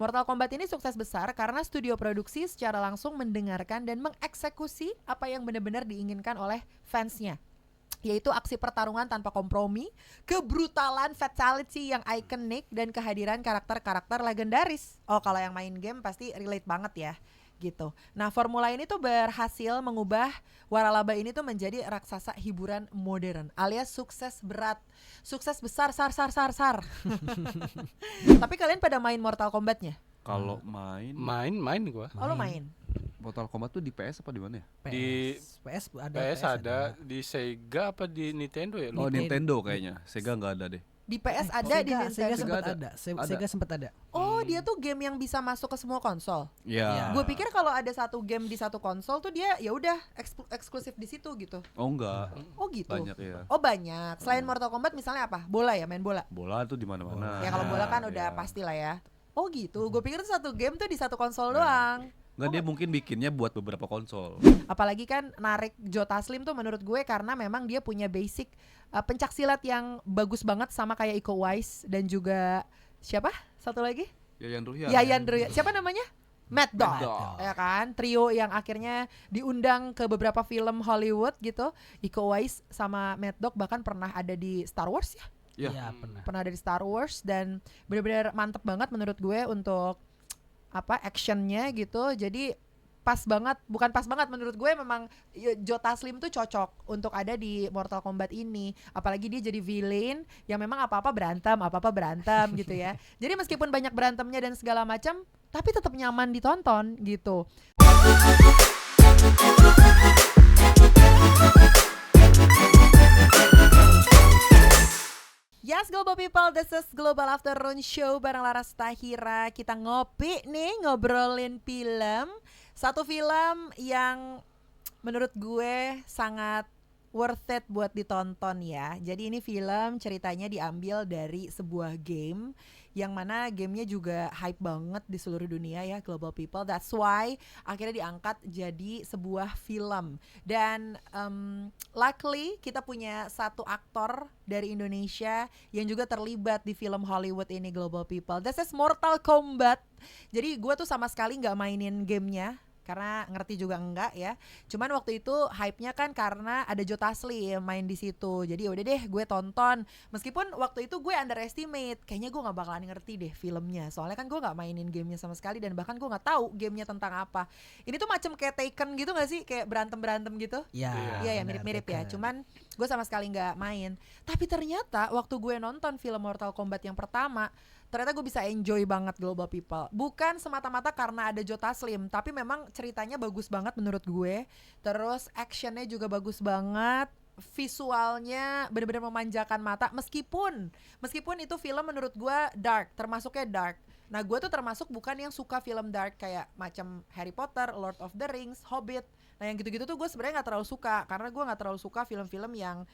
Mortal Kombat ini sukses besar karena studio produksi secara langsung mendengarkan dan mengeksekusi apa yang benar-benar diinginkan oleh fansnya, yaitu aksi pertarungan tanpa kompromi, kebrutalan fatality yang ikonik, dan kehadiran karakter-karakter legendaris. Oh, kalau yang main game pasti relate banget ya gitu. Nah, formula ini tuh berhasil mengubah waralaba ini tuh menjadi raksasa hiburan modern, alias sukses berat, sukses besar, sar. Tapi kalian pada main Mortal Kombatnya? Kalau main gua. Oh, lo main? Mortal Kombat tuh di PS apa di mana ya? Di PS PS ada, di Sega apa di Nintendo ya? Oh, Nintendo kayaknya. Sega nggak ada deh. Di PS ada, di Sega Nintendo sempat ada. ada. Sega sempat ada. Oh, dia tuh game yang bisa masuk ke semua konsol. Ya. Gue pikir kalau ada satu game di satu konsol tuh dia ya udah eksklusif di situ gitu. Oh enggak. Oh gitu. Banyak ya. Oh banyak. Selain Mortal Kombat misalnya apa? Bola ya, main bola. Bola tuh di mana-mana. Ya kalau bola kan udah Ya. pasti lah ya. Oh gitu. Gue pikir tuh satu game tuh di satu konsol doang. Enggak, dia mungkin bikinnya buat beberapa konsol. Apalagi kan narik Joe Taslim tuh menurut gue karena memang dia punya basic pencak silat yang bagus banget, sama kayak Iko Uwais dan juga siapa? Satu lagi? Yayan Ruhian. Yayan Ruhian. Siapa namanya? Mad Dog. Mad Dog. Ya kan, trio yang akhirnya diundang ke beberapa film Hollywood gitu. Iko Uwais sama Mad Dog bahkan pernah ada di Star Wars ya. Iya. Iya, pernah. Pernah ada di Star Wars dan benar-benar mantep banget menurut gue untuk actionnya gitu. Jadi bukan pas banget menurut gue, memang Joe Taslim tuh cocok untuk ada di Mortal Kombat ini. Apalagi dia jadi villain yang memang apa-apa berantem gitu ya. Jadi meskipun banyak berantemnya dan segala macam, tapi tetap nyaman ditonton gitu. Yes, Global People, this is Global Afternoon Show bareng Laras Tahira. Kita ngopi nih, ngobrolin film. Satu film yang menurut gue sangat worth it buat ditonton ya. Jadi ini film ceritanya diambil dari sebuah game, yang mana gamenya juga hype banget di seluruh dunia ya, Global People. That's why akhirnya diangkat jadi sebuah film. Dan luckily kita punya satu aktor dari Indonesia yang juga terlibat di film Hollywood ini, Global People. This is Mortal Kombat. Jadi gue tuh sama sekali gak mainin gamenya, karena ngerti juga enggak ya. Cuman waktu itu hype-nya kan karena ada Joe Taslim main di situ. Jadi udah deh gue tonton. Meskipun waktu itu gue underestimate, kayaknya gue nggak bakalan ngerti deh filmnya. Soalnya kan gue nggak mainin gamenya sama sekali dan bahkan gue nggak tahu gamenya tentang apa. Ini tuh macam kayak Taken gitu nggak sih? Kayak berantem gitu. Iya, Iya ya, mirip-mirip ya. Cuman gue sama sekali nggak main. Tapi ternyata waktu gue nonton film Mortal Kombat yang pertama, ternyata gue bisa enjoy banget, Global People. Bukan semata-mata karena ada Joe Taslim, tapi memang ceritanya bagus banget menurut gue. Terus actionnya juga bagus banget. Visualnya benar-benar memanjakan mata. Meskipun itu film menurut gue dark, termasuknya dark. Nah, gue tuh termasuk bukan yang suka film dark kayak macam Harry Potter, Lord of the Rings, Hobbit. Nah, yang gitu-gitu tuh gue sebenarnya nggak terlalu suka, karena gue nggak terlalu suka film-film yang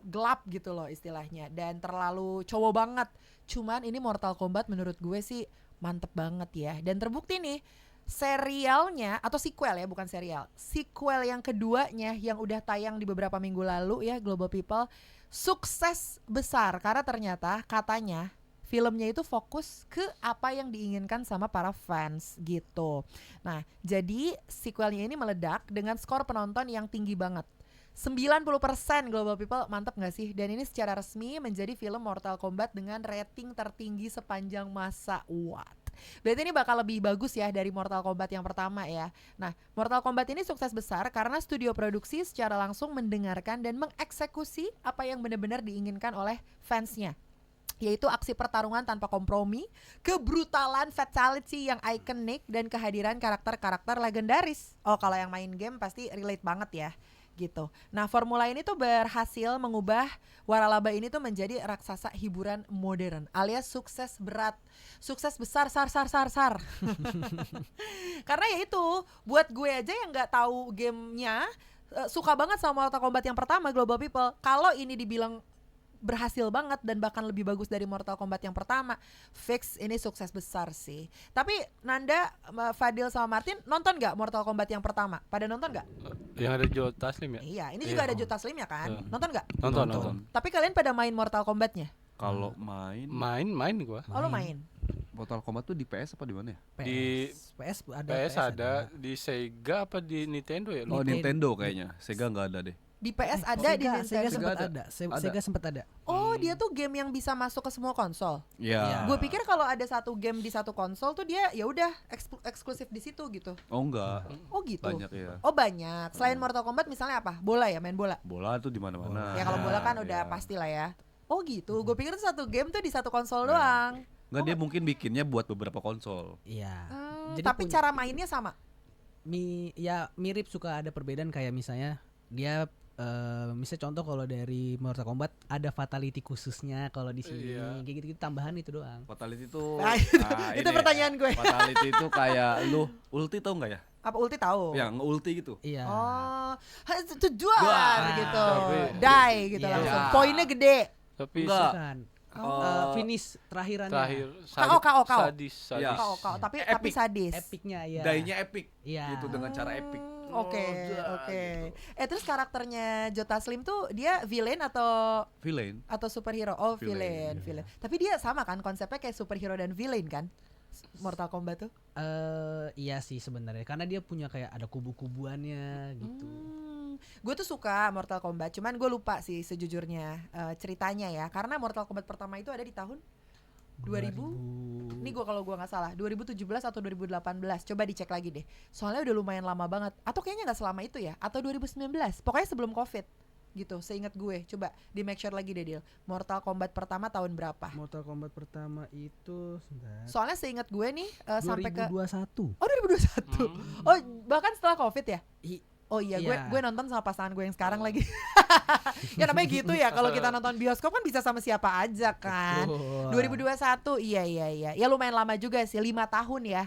gelap gitu loh istilahnya, dan terlalu cowok banget. Cuman ini Mortal Kombat menurut gue sih mantep banget ya. Dan terbukti nih, serialnya atau sequel ya, bukan serial, sequel yang keduanya yang udah tayang di beberapa minggu lalu ya, Global People, sukses besar karena ternyata katanya filmnya itu fokus ke apa yang diinginkan sama para fans gitu. Nah, jadi sequelnya ini meledak dengan skor penonton yang tinggi banget, 90% Global People. Mantap gak sih? Dan ini secara resmi menjadi film Mortal Kombat dengan rating tertinggi sepanjang masa. What? Berarti ini bakal lebih bagus ya dari Mortal Kombat yang pertama ya. Nah, Mortal Kombat ini sukses besar karena studio produksi secara langsung mendengarkan dan mengeksekusi apa yang benar-benar diinginkan oleh fansnya, yaitu aksi pertarungan tanpa kompromi, kebrutalan fatality yang ikonik, dan kehadiran karakter-karakter legendaris. Oh, kalau yang main game pasti relate banget ya gitu. Nah, formula ini tuh berhasil mengubah waralaba ini tuh menjadi raksasa hiburan modern, alias sukses berat, sukses besar, sar. Karena ya itu, buat gue aja yang nggak tahu gamenya, suka banget sama Mortal Kombat yang pertama, Global People. Kalau ini dibilang berhasil banget dan bahkan lebih bagus dari Mortal Kombat yang pertama, fix ini sukses besar sih. Tapi Nanda, Fadil sama Martin nonton gak Mortal Kombat yang pertama? Pada nonton gak? Yang ada Joe Taslim ya? Iya, ini juga ada Joe Taslim ya kan? Nonton gak? Nonton. Tapi kalian pada main Mortal Kombatnya? Kalau main gua. Oh, lo main? Mortal Kombat tuh di PS apa di mana ya? Di PS ada. PS ada, di Sega apa di Nintendo ya? Oh, Lupa. Nintendo kayaknya. Sega nggak ada deh. Di PS ada, di Sega Nintendo. sempat Sega ada. ada. Sega sempat ada. Oh, dia tuh game yang bisa masuk ke semua konsol. Iya. Gue pikir kalau ada satu game di satu konsol tuh dia ya udah eksklusif di situ gitu. Oh enggak. Oh gitu. Banyak ya. Oh banyak. Selain Mortal Kombat misalnya apa? Bola ya, main bola. Bola tuh di mana-mana. Ya kalau bola kan udah Iya. pasti lah ya. Oh gitu. Gue pikir tuh satu game tuh di satu konsol doang. Enggak, dia mungkin bikinnya buat beberapa konsol. Iya. Jadi Tapi punya- cara mainnya sama. ya mirip, suka ada perbedaan kayak misalnya dia misalnya contoh kalau dari Mortal Kombat ada fatality khususnya, kalau di sini Iya. kayak gitu, tambahan itu doang. Fatality itu Nah, itu ini pertanyaan gue. Fatality itu kayak lu ulti tau enggak ya? Apa ulti tahu? Ya, nge-ulti gitu. Iya. Oh, tujuan Duar. gitu. Tapi- Die gitu Iya. langsung. Poinnya gede. Tapi Enggak. Bukan. Oh. Finish terakhirannya. terakhir KO. sadis. Iya. Kau tapi Epic. sadis. Epicnya ya. Die-nya epic. Iya. Gitu dengan cara epic. Oke, Oh, oke. gitu. Terus karakternya Jota Slim tuh dia villain atau Villain. superhero? Oh, Villain, villain. Tapi dia sama kan konsepnya kayak superhero dan villain kan? Mortal Kombat tuh. Iya sih sebenarnya, karena dia punya kayak ada kubu-kubuannya gitu. Gue tuh suka Mortal Kombat, cuman gue lupa sih sejujurnya ceritanya ya. Karena Mortal Kombat pertama itu ada di tahun 2000. Ini gue kalau gue nggak salah 2017 atau 2018. Coba dicek lagi deh. Soalnya udah lumayan lama banget. Atau kayaknya nggak selama itu ya. Atau 2019. Pokoknya sebelum COVID gitu. Seingat gue. Coba di make sure lagi deh Dil. Mortal Kombat pertama tahun berapa? Mortal Kombat pertama itu Soalnya seingat gue nih sampai ke 2021. Oh 2021. Oh bahkan setelah COVID ya? Oh iya, Iya. gue nonton sama pasangan gue yang sekarang lagi. Ya namanya gitu ya, kalau kita nonton bioskop kan bisa sama siapa aja kan. Betul. 2021, iya. Ya lumayan lama juga sih, 5 tahun ya.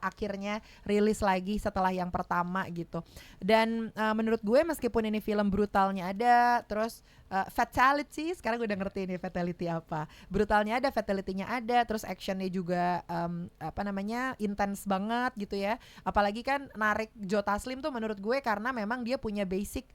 Akhirnya rilis lagi setelah yang pertama gitu. Dan menurut gue meskipun ini film brutalnya ada, terus fatality, sekarang gue udah ngerti nih fatality apa. Brutalnya ada, fatalitynya ada, terus actionnya juga intens banget gitu ya. Apalagi kan narik Joe Taslim tuh menurut gue karena memang dia punya basic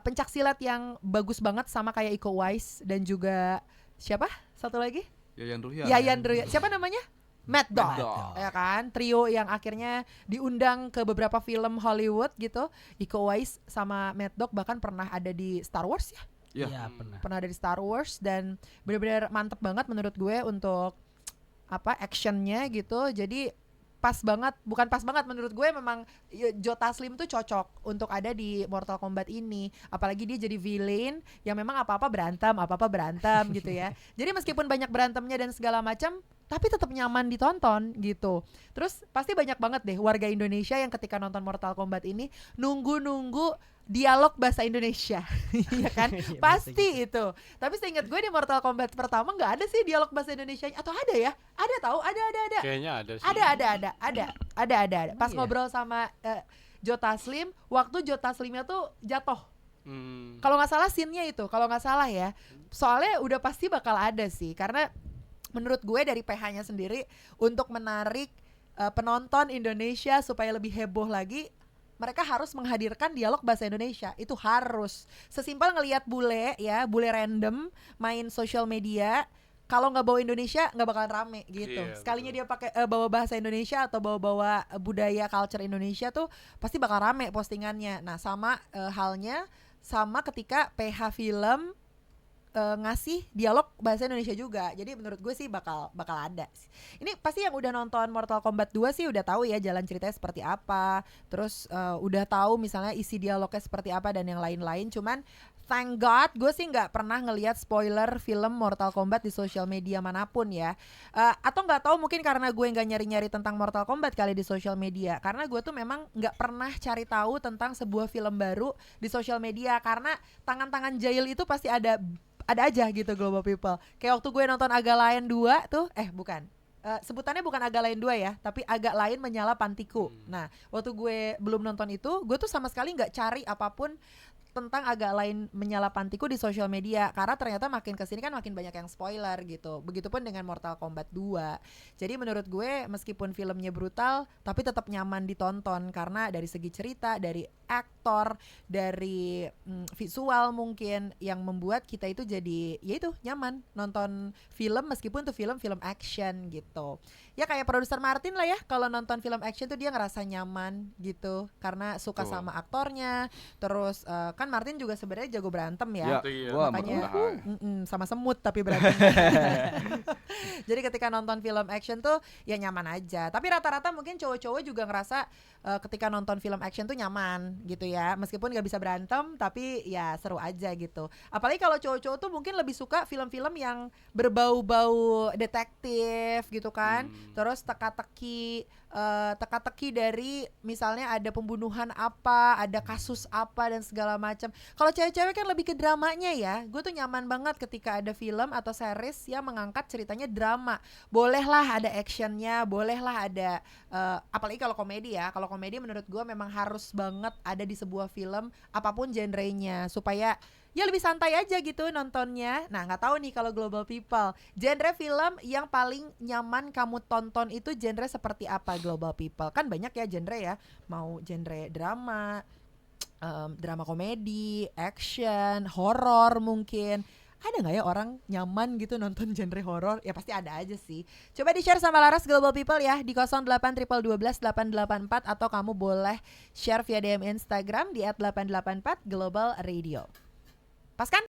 pencak silat yang bagus banget sama kayak Iko Uwais dan juga siapa? Satu lagi? Yayan Ruhian. Yayan Ruhian. Siapa namanya? Mad Dog, Mad Dog. ya kan, trio yang akhirnya diundang ke beberapa film Hollywood gitu. Iko Uwais sama Mad Dog bahkan pernah ada di Star Wars ya, Iya. Iya, pernah. pernah ada di Star Wars dan benar-benar mantep banget menurut gue untuk actionnya gitu. Jadi bukan pas banget menurut gue, memang Joe Taslim tuh cocok untuk ada di Mortal Kombat ini, apalagi dia jadi villain yang memang apa-apa berantem gitu ya. Jadi meskipun banyak berantemnya dan segala macam, tapi tetap nyaman ditonton gitu. Terus pasti banyak banget deh warga Indonesia yang ketika nonton Mortal Kombat ini nunggu dialog bahasa Indonesia. Iya kan? Iya, Pasti itu. Tapi seingat gue di Mortal Kombat pertama nggak ada sih dialog bahasa Indonesia, atau ada ya? Ada tahu? Ada. Kayaknya ada sih. Ada. Pas Iya. ngobrol sama Joe Taslim, waktu Joe Taslimnya tuh jatuh. Hmm. Kalau nggak salah scene-nya itu, kalau nggak salah ya. Soalnya udah pasti bakal ada sih, karena menurut gue dari PH-nya sendiri untuk menarik penonton Indonesia supaya lebih heboh lagi, mereka harus menghadirkan dialog bahasa Indonesia. Itu harus. Sesimpel ngelihat bule random main social media, kalau nggak bawa Indonesia nggak bakalan rame gitu. Iya, Sekalinya betul. dia pakai bawa bahasa Indonesia atau bawa budaya culture Indonesia tuh pasti bakal rame postingannya. Nah sama halnya sama ketika PH film ngasih dialog bahasa Indonesia juga. Jadi menurut gue sih bakal ada. Ini pasti yang udah nonton Mortal Kombat 2 sih udah tahu ya jalan ceritanya seperti apa. Terus udah tahu misalnya isi dialognya seperti apa dan yang lain-lain. Cuman thank God gue sih nggak pernah ngelihat spoiler film Mortal Kombat di sosial media manapun ya. Atau nggak tahu mungkin karena gue nggak nyari-nyari tentang Mortal Kombat kali di sosial media. Karena gue tuh memang nggak pernah cari tahu tentang sebuah film baru di sosial media, karena tangan-tangan jahil itu pasti ada aja gitu Global People. Kayak waktu gue nonton Agak Lain 2 tuh, bukan. Sebutannya bukan Agak Lain 2 ya, tapi Agak Lain Menyala Pantiku. Nah, waktu gue belum nonton itu, gue tuh sama sekali nggak cari apapun tentang Agak Lain Menyala Pantiku di sosial media, karena ternyata makin kesini kan makin banyak yang spoiler gitu. Begitupun dengan Mortal Kombat 2. Jadi menurut gue meskipun filmnya brutal, tapi tetap nyaman ditonton karena dari segi cerita, dari aktor aktor, dari visual mungkin yang membuat kita itu jadi ya itu nyaman nonton film meskipun tuh film action gitu. Ya kayak produser Martin lah ya, kalau nonton film action tuh dia ngerasa nyaman gitu karena suka Betul. sama aktornya. Terus kan Martin juga sebenarnya jago berantem ya. Ya, Iya. gua Makanya makanya. sama semut tapi berantem. Jadi ketika nonton film action tuh ya nyaman aja. Tapi rata-rata mungkin cowok-cowok juga ngerasa ketika nonton film action tuh nyaman gitu ya. Meskipun gak bisa berantem tapi ya seru aja gitu. Apalagi kalau cowok-cowok tuh mungkin lebih suka film-film yang berbau-bau detektif gitu kan. Terus teka-teki dari misalnya ada pembunuhan apa, ada kasus apa dan segala macam. Kalau cewek-cewek kan lebih ke dramanya ya. Gue tuh nyaman banget ketika ada film atau series yang mengangkat ceritanya drama. Bolehlah ada actionnya, bolehlah ada apalagi kalau komedi ya. Kalau komedi menurut gue memang harus banget ada di sebuah film apapun genrenya supaya ya lebih santai aja gitu nontonnya. Nah nggak tahu nih kalau Global People, genre film yang paling nyaman kamu tonton itu genre seperti apa Global People? Kan banyak ya genre ya, mau genre drama, drama komedi, action, horor mungkin. Ada nggak ya orang nyaman gitu nonton genre horor? Ya pasti ada aja sih. Coba di-share sama Laras Global People ya di 08 12 884 atau kamu boleh share via DM Instagram di @884 Global Radio. Pas kan?